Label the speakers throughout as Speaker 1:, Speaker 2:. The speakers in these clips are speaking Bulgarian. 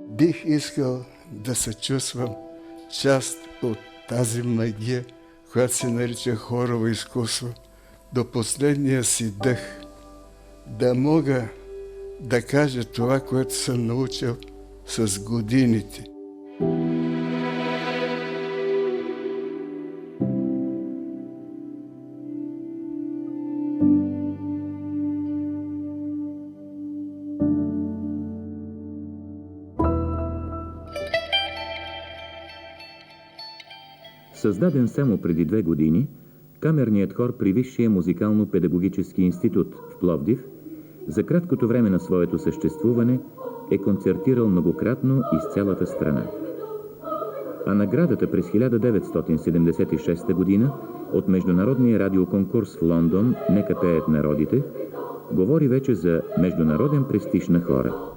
Speaker 1: Бих искал да се чувствам част от тази магия, която се нарича хорово изкуство, до последния си дъх, да мога да кажа това, което съм научил с годините.
Speaker 2: Създаден само преди 2 години, камерният хор при Висшия музикално-педагогически институт в Пловдив за краткото време на своето съществуване е концертирал многократно из цялата страна. А наградата през 1976 година от Международния радиоконкурс в Лондон "Нека пеят народите" говори вече за международен престиж на хора.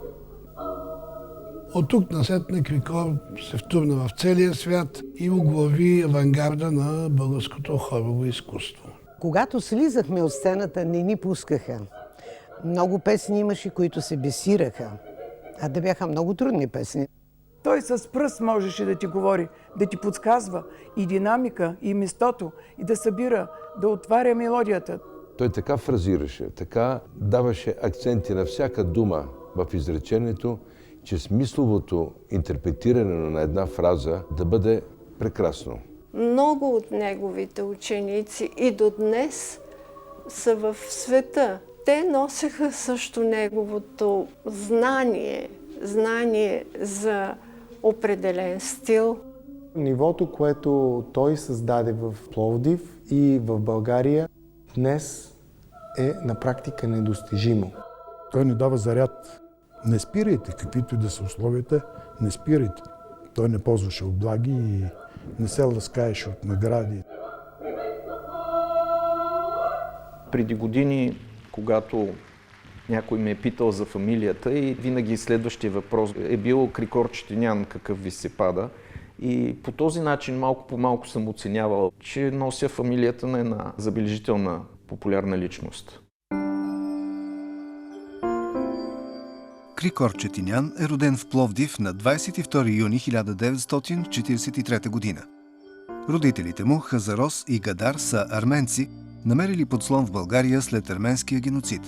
Speaker 3: От тук насетне Крикор се втурна в целия свят и оглави авангарда на българското хорово изкуство.
Speaker 4: Когато слизахме от сцената, не ни пускаха. Много песни имаше, които се бесираха, а да бяха много трудни песни.
Speaker 5: Той с пръст можеше да ти говори, да ти подсказва и динамика, и местото, и да събира, да отваря мелодията.
Speaker 6: Той така фразираше, така даваше акценти на всяка дума в изречението, че смисловото интерпретиране на една фраза да бъде прекрасно.
Speaker 7: Много от неговите ученици и до днес са в света. Те носеха също неговото знание за определен стил.
Speaker 8: Нивото, което той създаде в Пловдив и в България, днес е на практика недостижимо.
Speaker 3: Той ни дава заряд. Не спирайте, каквито и да са условията, не спирайте. Той не ползваше облаги и не се ласкаеше от награди.
Speaker 9: Преди години, когато някой ме е питал за фамилията и винаги следващия въпрос е бил Крикор Четинян, какъв ви се пада. И по този начин малко по малко съм оценявал, че нося фамилията на една забележителна, популярна личност.
Speaker 10: Крикор Четинян е роден в Пловдив на 22 юни 1943 година. Родителите му, Хазарос и Гадар, са арменци, намерили подслон в България след арменския геноцид.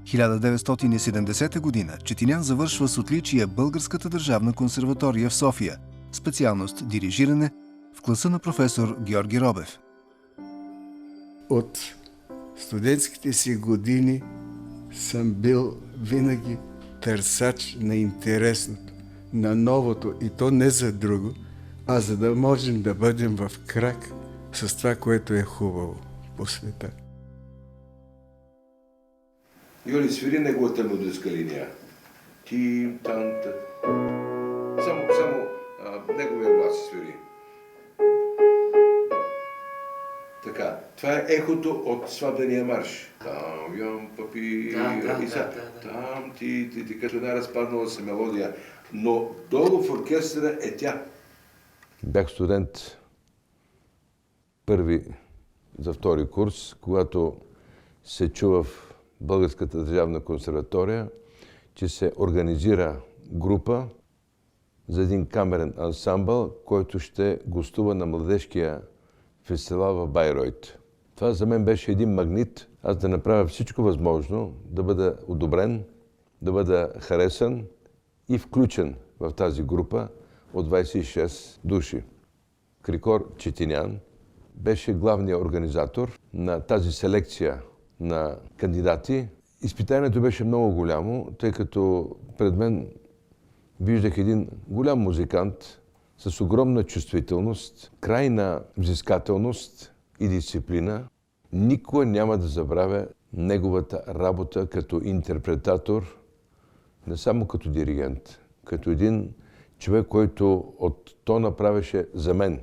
Speaker 10: 1970 година Четинян завършва с отличие Българската държавна консерватория в София, специалност дирижиране, в класа на професор Георги Робев.
Speaker 1: От студентските си години съм бил винаги търсач на интересното, на новото, и то не за друго, а за да можем да бъдем в крак с това, което е хубаво по света.
Speaker 6: Йоли, свири неговата мелодическа линия. Тим, танта. Само неговия глас свири. Така, това е ехото от сватбения марш. Там, ям, папи, там, ти, като една разпаднала се мелодия. Но долу в оркестъра е тя. Бях студент първи за втори курс, когато се чува в Българската държавна консерватория, че се организира група за един камерен ансамбъл, който ще гостува на младежкия фестивал в Байройт. Това за мен беше един магнит, аз да направя всичко възможно, да бъда одобрен, да бъда харесан и включен в тази група от 26 души. Крикор Четинян беше главният организатор на тази селекция на кандидати. Изпитанието беше много голямо, тъй като пред мен виждах един голям музикант с огромна чувствителност, крайна взискателност и дисциплина. Никога няма да забравя неговата работа като интерпретатор, не само като диригент, като един човек, който от то направеше за мен,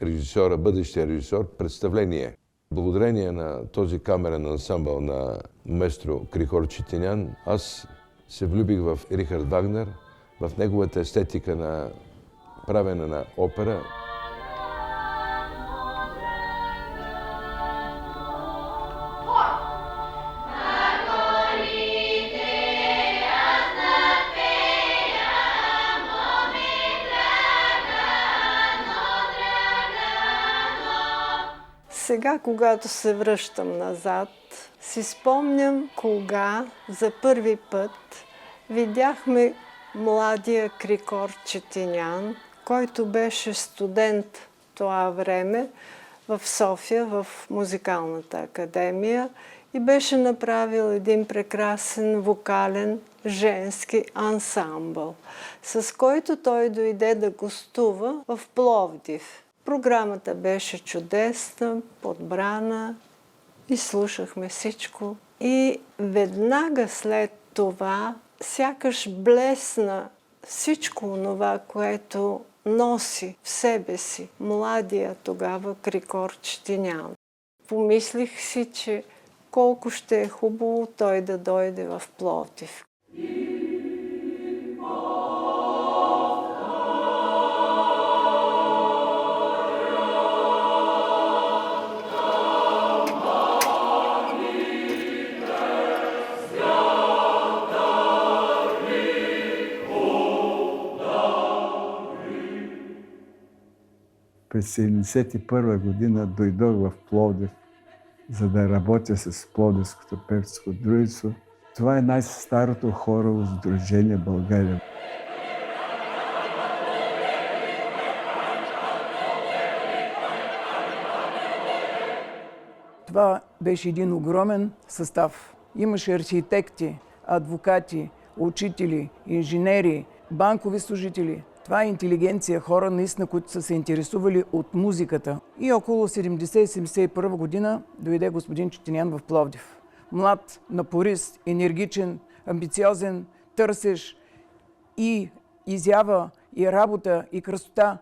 Speaker 6: режисьора, бъдещия режисьор, представление. Благодарение на този камерен ансамбъл на маестро Крикор Четинян, аз се влюбих в Рихард Вагнер, в неговата естетика на правене на опера.
Speaker 7: Сега, когато се връщам назад, си спомням кога за първи път видяхме младия Крикор Четинян, който беше студент това време в София, в Музикалната академия и беше направил един прекрасен вокален женски ансамбъл, с който той дойде да гостува в Пловдив. Програмата беше чудесна, подбрана и слушахме всичко. И веднага след това сякаш блесна всичко онова, което носи в себе си младия тогава Крикор Четинян. Помислих си, че колко ще е хубаво той да дойде в Пловдив.
Speaker 1: През 1971 година дойдох в Пловдив, за да работя с Пловдивското певческо дружество. Това е най-старото хорово сдружение в България.
Speaker 5: Това беше един огромен състав. Имаше архитекти, адвокати, учители, инженери, банкови служители. Това е интелигенция, хора наистина, които са се интересували от музиката. И около 70-71 година дойде господин Четинян в Пловдив. Млад, напорист, енергичен, амбициозен, търсещ и изява, и работа, и красота.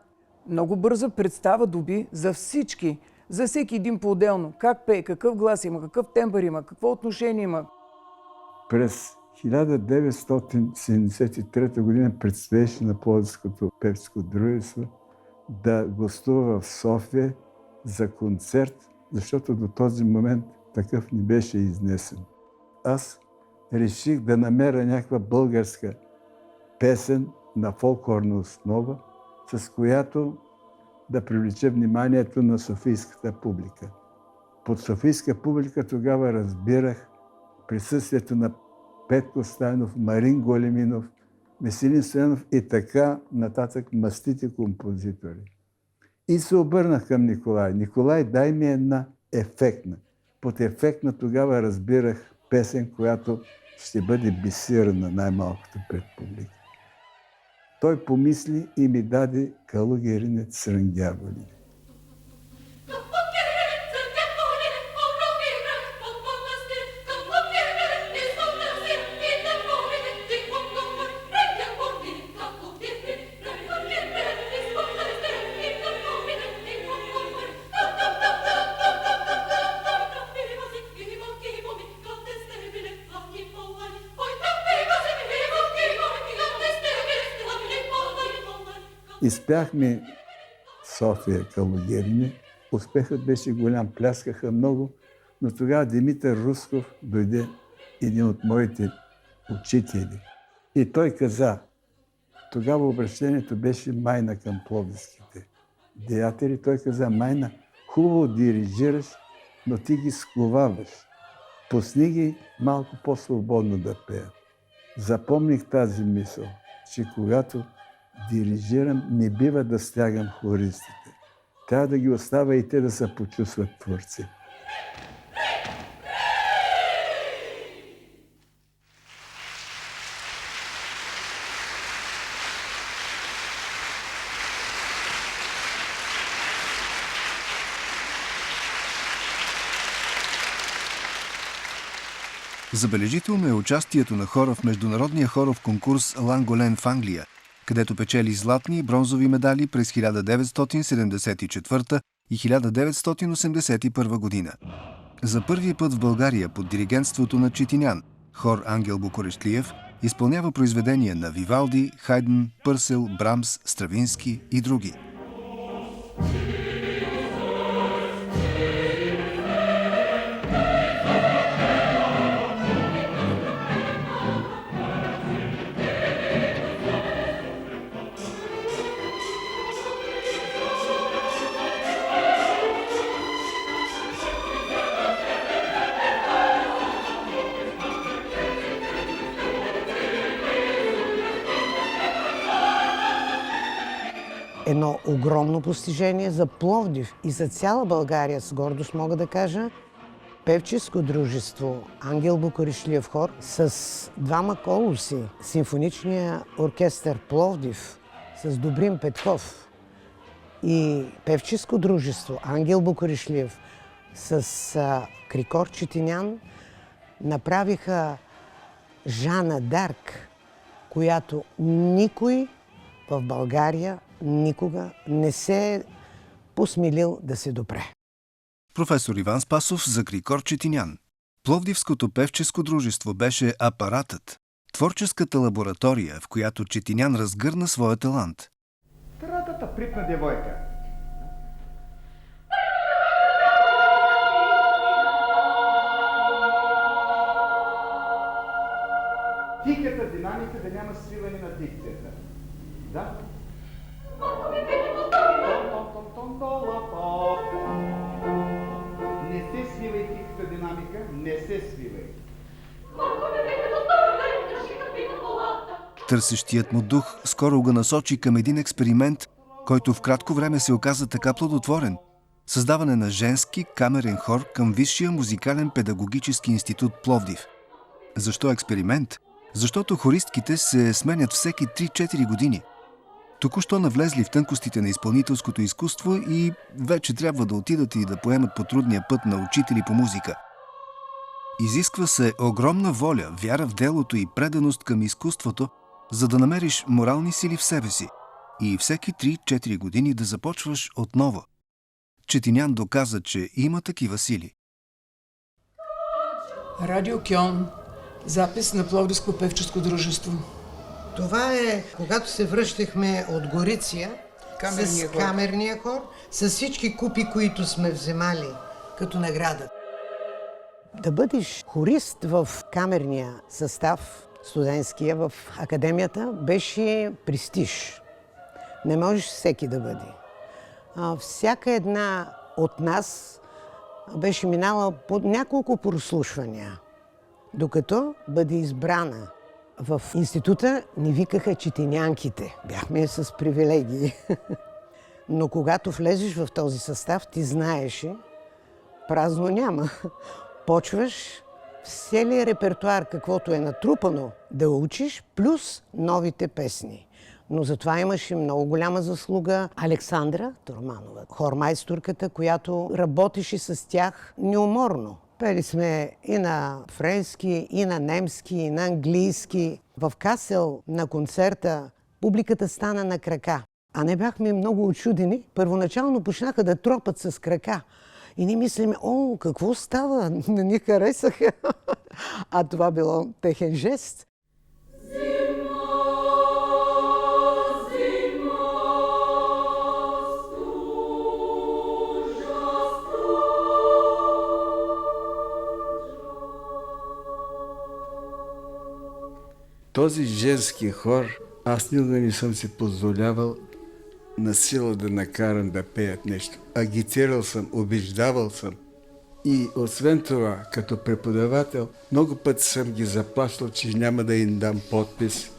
Speaker 5: Много бърза представа доби за всички, за всеки един по-отделно. Как пее, какъв глас има, какъв тембър има, какво отношение има.
Speaker 1: През 1973 година предстоеше на Пловдивското певческо дружество да гостува в София за концерт, защото до този момент такъв не беше изнесен. Аз реших да намеря някаква българска песен на фолклорна основа, с която да привлече вниманието на софийската публика. Под софийска публика тогава разбирах присъствието на Петко Стайнов, Марин Големинов, Веселин Стоянов и така нататък мастити композитори. И се обърнах към Николай. Николай, дай ми една ефектна. Под ефектна тогава разбирах песен, която ще бъде бисирана най-малкото пред публика. Той помисли и ми даде Калугеринец Сръндяволин. Изпяхме София Калугерине. Успехът беше голям, пляскаха много, но тогава Димитър Русков дойде, един от моите учители. И той каза, тогава обращението беше Майна към пловдивските деятели. Той каза, Майна, хубаво дирижираш, но ти ги сковаваш. Пусни ги малко по-свободно да пеят. Запомних тази мисъл, че когато дирижирам, не бива да стягам хористите. Трябва да ги оставя и те да се почувстват творци.
Speaker 10: Забележително е участието на хора в международния хоров конкурс Ланголен в Англия, където печели златни и бронзови медали през 1974 и 1981 година. За първи път в България под диригентството на Четинян, хор Ангел Букурешлиев изпълнява произведения на Вивалди, Хайден, Пърсел, Брамс, Стравински и други.
Speaker 4: Едно огромно постижение за Пловдив и за цяла България, с гордост мога да кажа, певческо дружество Ангел Букуришлиев хор с двама колоси, симфоничния оркестър Пловдив с Добрин Петков и певческо дружество Ангел Букуришлиев с Крикор Четинян направиха Жана Дарк, която никой в България никога не се е посмелил да се допре.
Speaker 10: Професор Иван Спасов за Крикор Четинян. Пловдивското певческо дружество беше апаратът, творческата лаборатория, в която Четинян разгърна своя талант.
Speaker 11: Тратата припна девойка. Тихата динамика да няма свиване на дикцията. Да? Не се свивай тихата динамика, не се свивай.
Speaker 10: Търсещият му дух скоро го насочи към един експеримент, който в кратко време се оказа така плодотворен – създаване на женски камерен хор към Висшия музикален педагогически институт Пловдив. Защо експеримент? Защото хористките се сменят всеки 3-4 години. Току-що навлезли в тънкостите на изпълнителското изкуство и вече трябва да отидат и да поемат по трудния път на учители по музика. Изисква се огромна воля, вяра в делото и преданост към изкуството, за да намериш морални сили в себе си и всеки 3-4 години да започваш отново. Четинян доказа, че има такива сили.
Speaker 5: Радио Кьон. Запис на Пловдивско певческо дружество.
Speaker 4: Това е когато се връщахме от Гориция с камерния хор, с всички купи, които сме вземали като награда. Да бъдеш хорист в камерния състав, студентския в академията, беше престиж. Не можеш всеки да бъде. Всяка една от нас беше минала под няколко прослушвания, докато бъде избрана. В института ни викаха четинянките. Бяхме с привилегии. Но когато влезеш в този състав, ти знаеше, празно няма. Почваш целият репертуар, каквото е натрупано, да учиш, плюс новите песни. Но затова имаше много голяма заслуга Александра Торманова, хормайсторката, която работеше с тях неуморно. Пели сме и на френски, и на немски, и на английски. В Касел на концерта публиката стана на крака. А не бяхме много очудени. Първоначално почнаха да тропат с крака. И ние мислиме, какво става? Не ни харесаха. А това било техен жест.
Speaker 1: Този женски хор, аз никога не съм си позволявал на сила да накарам да пеят нещо. Агитирал съм, убеждавал съм. И освен това, като преподавател, много пъти съм ги заплащал, че няма да им дам подпис,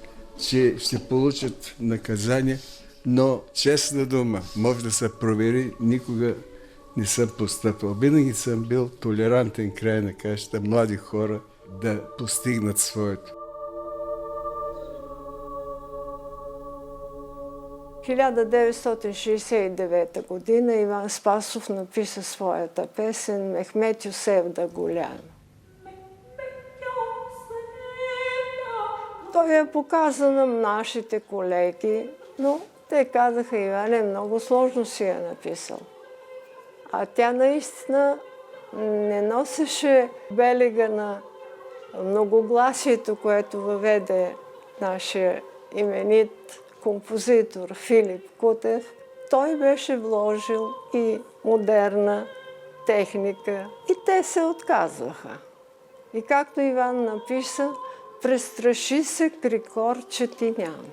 Speaker 1: че ще получат наказание, но честна дума, може да се провери, никога не съм постъпвал. Винаги съм бил толерантен край на кащата, млади хора да постигнат своето.
Speaker 7: 1969 година Иван Спасов написа своята песен Мехмет Юсеф Даголян. Той я показа на нашите колеги, но те казаха, Иване, много сложно си я написал. А тя наистина не носеше белега на многогласието, което въведе нашия именит композитор Филип Кутев, той беше вложил и модерна техника и те се отказваха. И както Иван написа, престраши се Крикор Четинян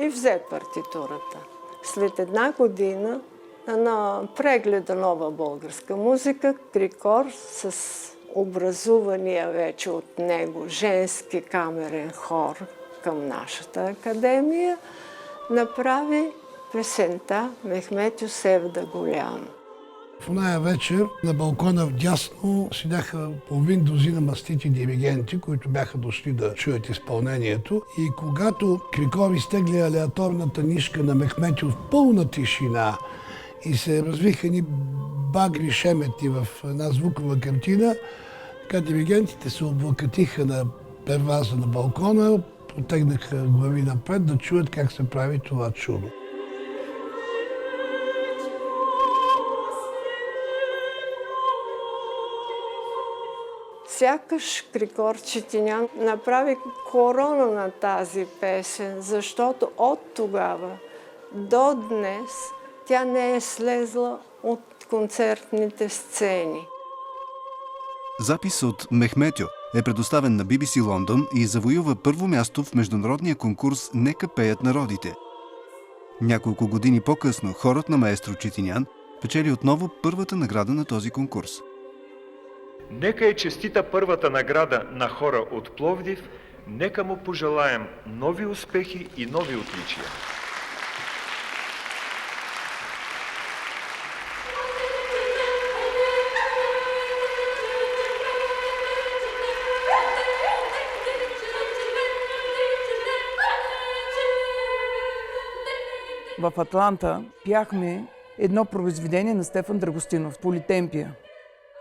Speaker 7: и взе партитурата. След 1 година на прегледа нова българска музика, Крикор с образувания вече от него женски камерен хор към нашата академия, направи песента Мехметю Севда Голям.
Speaker 12: В оная вечер на балкона вдясно седяха половин дузина мастити диригенти, които бяха дошли да чуят изпълнението. И когато Крикор изтегли алеаторната нишка на Мехметю в пълна тишина и се развиха ни багри шемети в една звукова картина, така диригентите се облакатиха на перваза на балкона, потегнаха глави напред да чуят как се прави това чудо.
Speaker 7: Сякаш Крикор Четинян направи корона на тази песен, защото от тогава до днес тя не е слезла от концертните сцени.
Speaker 10: Запис от Мехметю е предоставен на BBC Лондон и завоюва първо място в международния конкурс "Нека пеят народите". Няколко години по-късно хорът на маестро Четинян печели отново първата награда на този конкурс.
Speaker 13: Нека е честита първата награда на хора от Пловдив, нека му пожелаем нови успехи и нови отличия.
Speaker 5: В Атланта пяхме едно произведение на Стефан Драгостинов "Политемпия".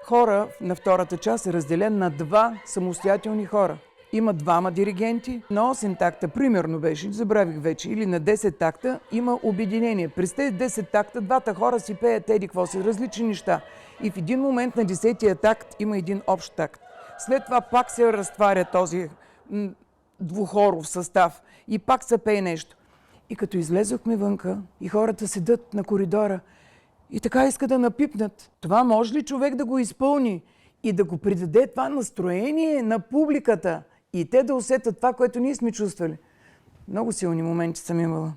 Speaker 5: Хора на втората част е разделен на 2 самостоятелни хора. Има 2 диригенти, на 8 такта, примерно беше, забравих вече, или на 10 такта има обединение. През тези 10 такта 2 хора си пеят еди какво си, различни неща. И в един момент на 10-тия такт има един общ такт. След това пак се разтваря този двухоров състав и пак се пее нещо. И като излезохме вънка и хората седат на коридора и така иска да напипнат. Това може ли човек да го изпълни и да го придаде това настроение на публиката и те да усетят това, което ние сме чувствали? Много силни моменти съм имала.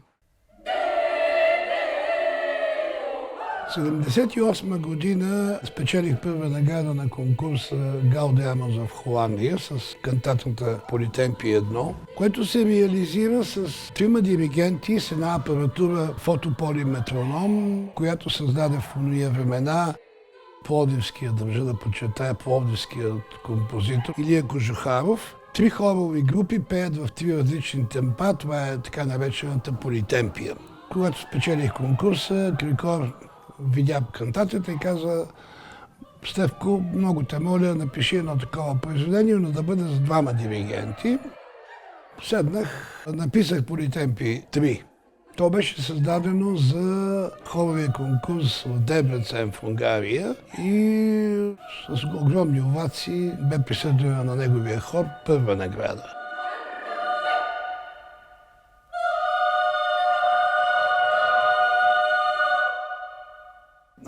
Speaker 12: 1978 година спечелих първа награда на конкурса Гаудеамос в Холандия с кантатната Политемпия 1, което се реализира с 3 диригенти с една апаратура фотополиметроном, която създаде в ония времена пловдивския, държа да подчертая, пловдивският композитор Илия Кожухаров. 3 хорови групи пеят в 3 различни темпа, това е така наречената Политемпия. Когато спечелих конкурса, Крикор видя кантатата и каза: "Стефко, много те моля, напиши едно такова произведение, но да бъде с 2 диригенти." Седнах, написах Политемпи 3. То беше създадено за хоровия конкурс в Дебрецен в Унгария и с огромни овации бе присъдена на неговия хор първа награда.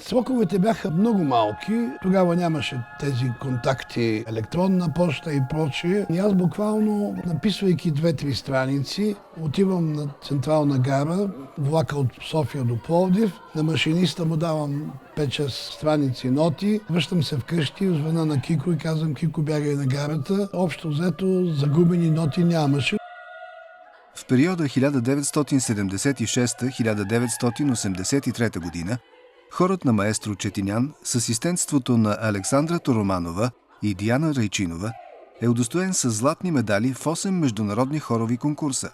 Speaker 12: Сроковете бяха много малки, тогава нямаше тези контакти, електронна поща и прочее. И аз буквално, написвайки 2-3 страници, отивам на Централна гара, влака от София до Пловдив, на машиниста му давам 5-6 страници ноти, връщам се вкъщи, звъна на Кико и казвам: "Кико, бягай на гарата." Общо взето загубени ноти нямаше.
Speaker 10: В периода 1976-1983 година хорът на маестро Четинян с асистентството на Александра Тороманова и Диана Райчинова е удостоен с златни медали в 8 международни хорови конкурса.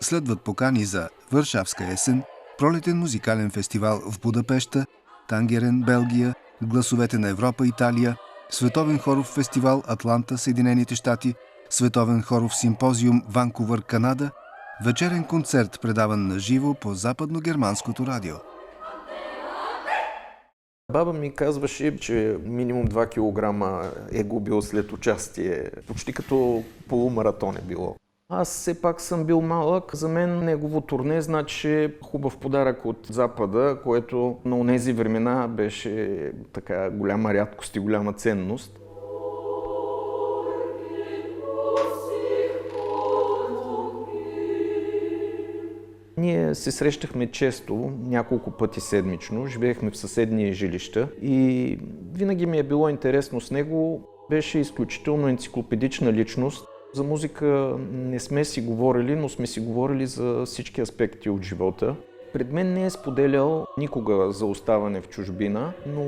Speaker 10: Следват покани за Варшавска есен, Пролетен музикален фестивал в Будапеща, Тангерен, Белгия, Гласовете на Европа, Италия, Световен хоров фестивал Атланта, Съединените щати, Световен хоров симпозиум Ванкувър, Канада, вечерен концерт, предаван на живо по западно-германското радио.
Speaker 9: Баба ми казваше, че минимум 2 килограма е губил след участие. Почти като полумаратон е било. Аз все пак съм бил малък. За мен негово турне значи хубав подарък от Запада, което на онези времена беше така голяма рядкост и голяма ценност. Ние се срещахме често, няколко пъти седмично, живеехме в съседни жилища и винаги ми е било интересно с него. Беше изключително енциклопедична личност. За музика не сме си говорили, но сме си говорили за всички аспекти от живота. Пред мен не е споделял никога за оставане в чужбина, но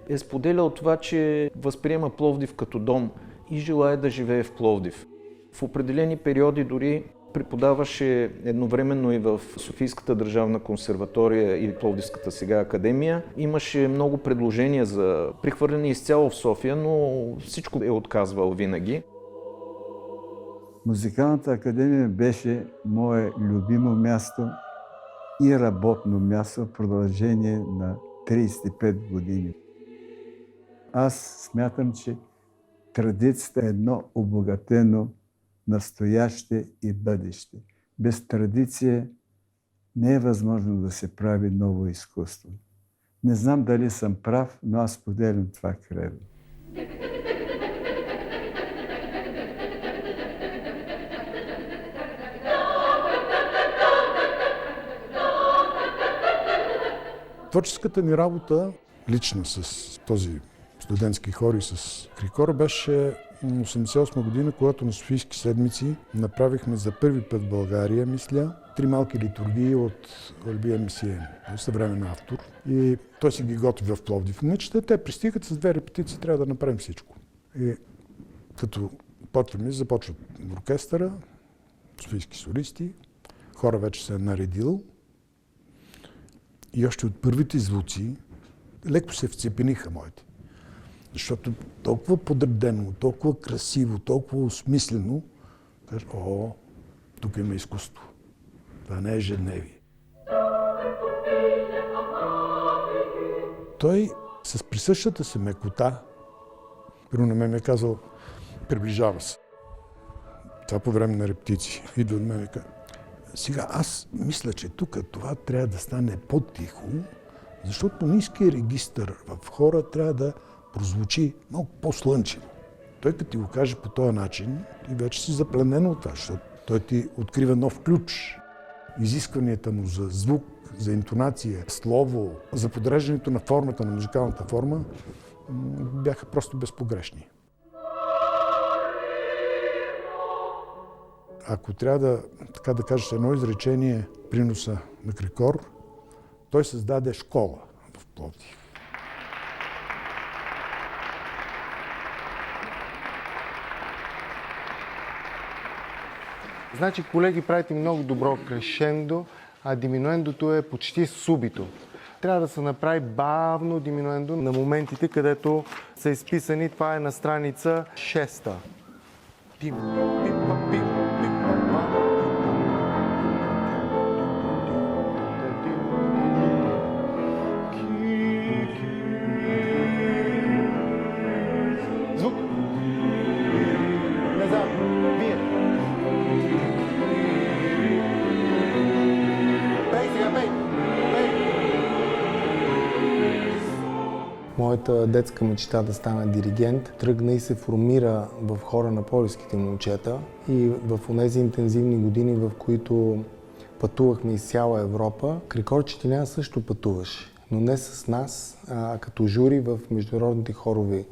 Speaker 9: е споделял това, че възприема Пловдив като дом и желае да живее в Пловдив. В определени периоди дори преподаваше едновременно и в Софийската държавна консерватория и Пловдивската сега академия. Имаше много предложения за прехвърляне изцяло в София, но всичко е отказвал винаги.
Speaker 1: Музикалната академия беше мое любимо място и работно място в продължение на 35 години. Аз смятам, че традицията е едно обогатено настояще и бъдеще. Без традиция не е възможно да се прави ново изкуство. Не знам дали съм прав, но аз поделям това кредо.
Speaker 3: Творческата ми работа, лична с този студентски хор и с Крикор, беше 1988 година, когато на Софийски седмици направихме за първи път в България, мисля, 3 малки литургии от Албия Месиен, съвременен автор. И той си ги готви в Пловдив. Момичета, те пристигат с 2 репетиции, трябва да направим всичко. И като почваме, започват оркестъра, софийски солисти, хора вече се е наредил. И още от първите звуци леко се вцепениха моите. Защото толкова подредено, толкова красиво, толкова осмислено, кажа, тук има изкуство. Това не е ежедневие. Той с присъщата се мекота, първо на мен ми е казал, приближава се. Това по време на репетиции. Идва от мен и казва, сега аз мисля, че тук това трябва да стане по-тихо, защото ниският регистър в хора трябва да прозвучи малко по-слънчево. Той като ти го каже по този начин, ти вече си запленено от това, защото той ти открива нов ключ. Изискванията му за звук, за интонация, слово, за подреждането на формата, на музикалната форма, бяха просто безпогрешни. Ако трябва да, така да кажеш едно изречение, приноса на Крикор, той създаде школа в Пловдив.
Speaker 8: Значи, колеги, правите много добро крешендо, а диминуендото е почти субито. Трябва да се направи бавно диминуендо на моментите, където са изписани. Това е на страница 6. Звук. Назад. Вие. Пей сега, пей. Моята детска мечта да стана диригент тръгна и се формира в хора на пловдивските момчета и в онези интензивни години, в които пътувахме из цяла Европа. Крикор Четинян също пътуваше, но не с нас, а като жури в международните хорови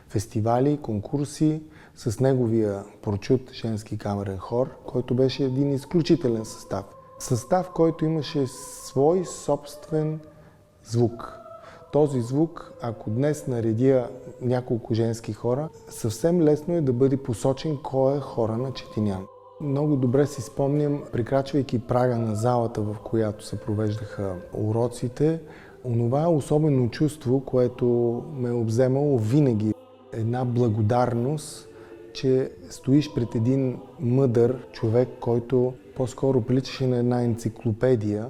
Speaker 8: фестивали, конкурси, с неговия прочут женски камерен хор, който беше един изключителен състав. Състав, който имаше свой собствен звук. Този звук, ако днес наредя няколко женски хора, съвсем лесно е да бъде посочен кой е хора на Четинян. Много добре си спомням, прекрачвайки прага на залата, в която се провеждаха уроците, онова особено чувство, което ме е обземало винаги. Една благодарност, че стоиш пред един мъдър човек, който по-скоро приличаше на една енциклопедия.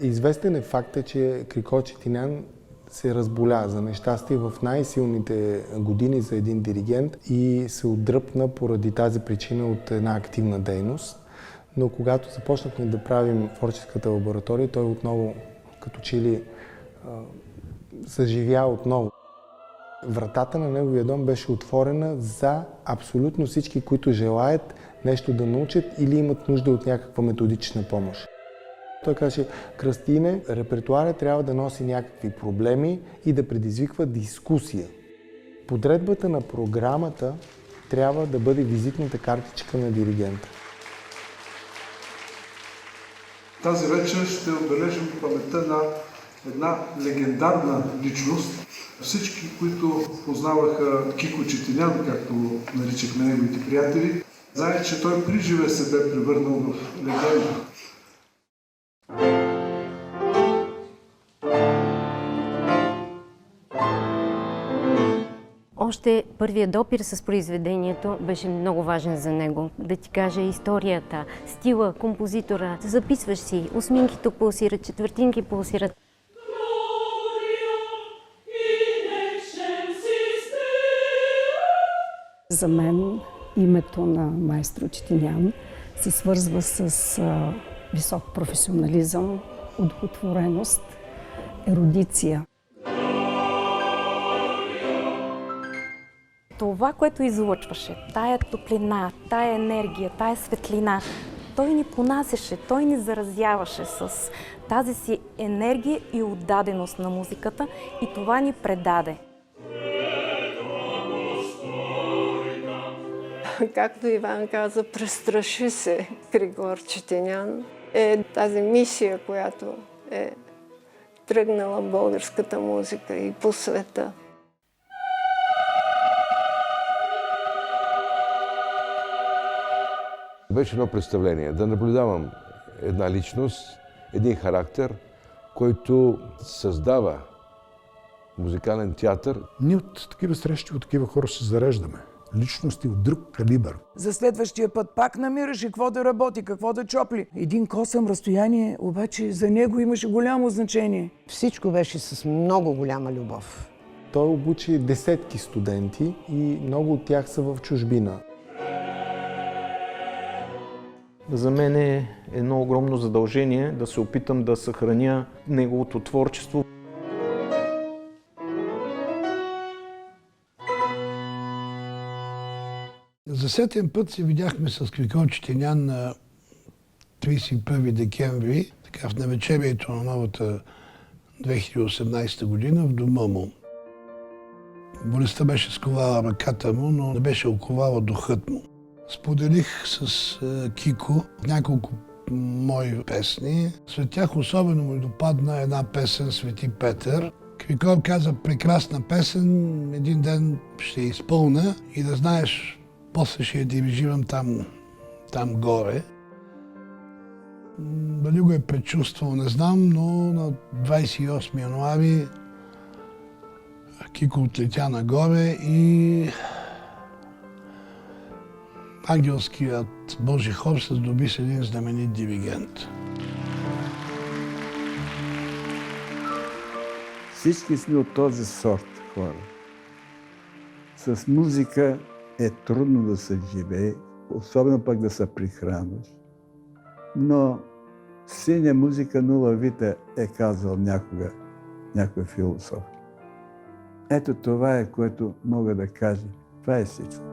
Speaker 8: Известен е факта, че Крикор Четинян се разболя за нещастие в най-силните години за един диригент и се отдръпна поради тази причина от една активна дейност. Но когато започнахме да правим творческата лаборатория, той отново като че ли съживя отново. Вратата на неговия дом беше отворена за абсолютно всички, които желаят нещо да научат или имат нужда от някаква методична помощ. Той каже, Кръстине, репертуарът трябва да носи някакви проблеми и да предизвиква дискусия. Подредбата на програмата трябва да бъде визитната картичка на диригента.
Speaker 14: Тази вечер ще отбележим паметта на една легендарна личност. Всички, които познаваха Кико Четинян, както наричахме неговите приятели, знаят, че той при живе се бе превърнал в легенда.
Speaker 15: Още първият допир с произведението беше много важен за него. Да ти кажа историята, стила, композитора. Записваш си, осминки тук пулсират, четвъртинки пулсират.
Speaker 16: За мен името на маестро Четинян се свързва с висок професионализъм, удовлетвореност, ерудиция.
Speaker 17: Това, което излъчваше, тая топлина, тая енергия, тая светлина, той ни понасяше, той ни заразяваше с тази си енергия и отдаденост на музиката и това ни предаде.
Speaker 7: Както Иван каза, престраши се Крикор Четинян. Е тази мисия, която е тръгнала българската музика и по света.
Speaker 6: Беше едно представление да наблюдавам една личност, един характер, който създава музикален театър.
Speaker 3: Ние от такива срещи, от такива хора се зареждаме. Личности от друг калибър.
Speaker 5: За следващия път пак намираше какво да работи, какво да чопли. Един косъм разстояние, обаче за него имаше голямо значение.
Speaker 4: Всичко беше с много голяма любов.
Speaker 8: Той обучи десетки студенти и много от тях са в чужбина.
Speaker 9: За мен е едно огромно задължение да се опитам да съхраня неговото творчество.
Speaker 12: За сетен път се видяхме с Крикор Четинян на 31 декември, така в навечерието на новата 2018 година в дома му. Болестта беше сковала ръката му, но не беше оковала духът му. Споделих с Кико няколко мои песни. След тях особено му допадна една песен «Свети Петър». Крикор каза, прекрасна песен, един ден ще изпълня и да знаеш, после ще я дирижирам там горе. Дали го е предчувствал, не знам, но на 28 януари Кико отлетя нагоре и ангелският Божи хор се здоби с един знаменит диригент.
Speaker 1: Всички сме от този сорт хора. С музика е трудно да се живее, особено пък да се прихранваш. Но синя музика нула вита е казал някога някой философ. Ето това е, което мога да кажа. Това е всичко.